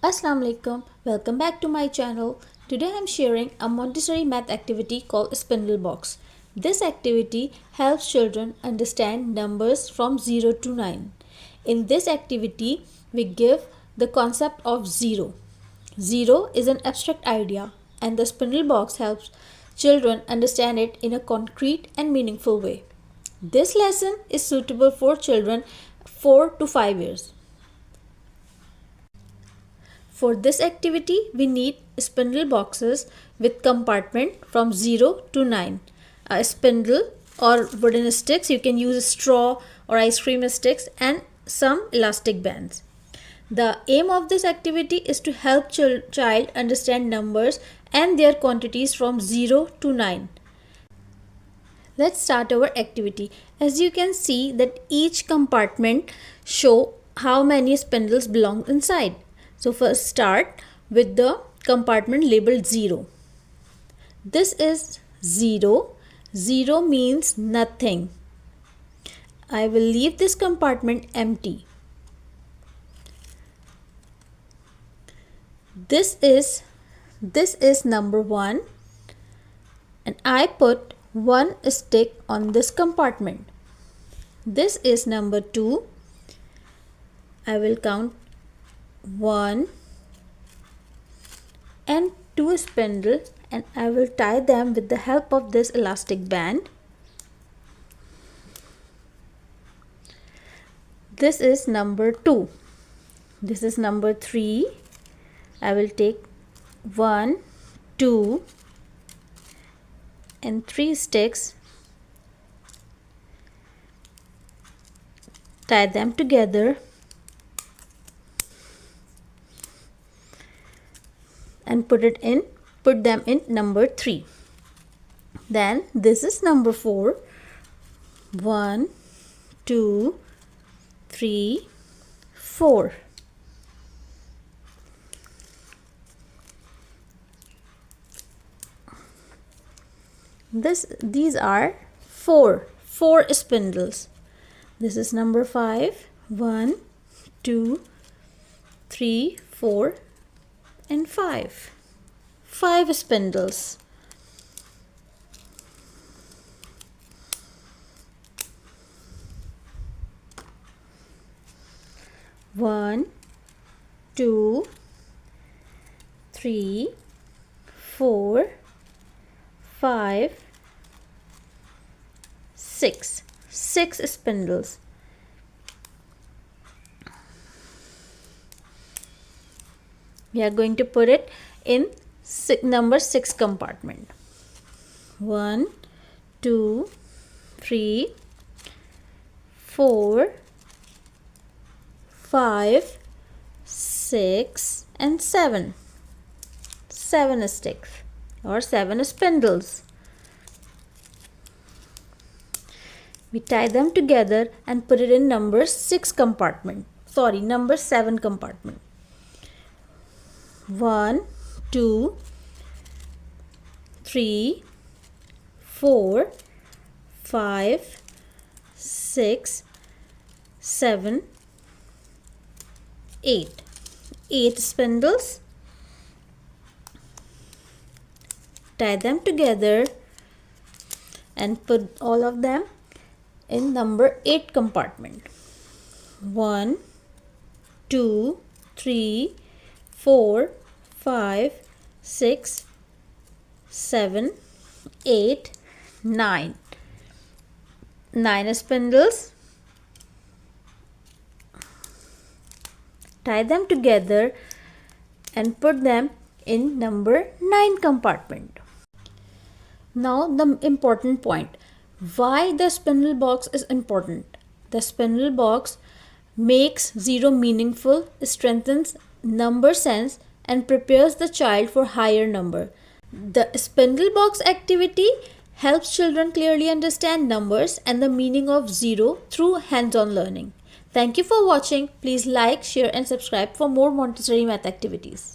Assalamu alaikum. Welcome back to my channel. Today I am sharing a Montessori math activity called Spindle Box. This activity helps children understand numbers from 0 to 9. In this activity, we give the concept of 0. 0 is an abstract idea and the spindle box helps children understand it in a concrete and meaningful way. This lesson is suitable for children 4 to 5 years. For this activity, we need spindle boxes with compartment from 0 to 9. A spindle or wooden sticks, you can use straw or ice cream sticks, and some elastic bands. The aim of this activity is to help child understand numbers and their quantities from 0 to 9. Let's start our activity. As you can see that each compartment show how many spindles belong inside. So first start with the compartment labeled 0. This is 0. 0 means nothing. I will leave this compartment empty. This is number 1 and I put one stick on this compartment. This is number 2. I will count 1 and 2 spindle and I will tie them with the help of this elastic band. This is number 2. This is number 3. I will take 1, 2 and 3 sticks, tie them together and put them in number 3. Then this is number 4. 1, 2, 3, 4. These are four spindles. This is number 5. 1, 2, 3, 4 and 5. 5 spindles. One, 2, 3, 4, 5, 6. 6 spindles. We are going to put it in number 6 compartment. 1, 2, 3, 4, 5, 6 and 7. 7 sticks or 7 spindles. We tie them together and put it in number 6 compartment. Sorry, number 7 compartment. 1, 2, 3, 4, 5, 6, 7, 8. 8 spindles. Tie them together and put all of them in number 8 compartment. 1, 2, 3, 4, 5, 6, 7, 8, 9. 9 spindles. Tie them together and put them in number 9 compartment. Now the important point. Why the spindle box is important? The spindle box makes 0 meaningful, strengthens number sense and prepares the child for higher number. The spindle box activity helps children clearly understand numbers and the meaning of 0 through hands-on learning. Thank you for watching. Please like, share and subscribe for more Montessori math activities.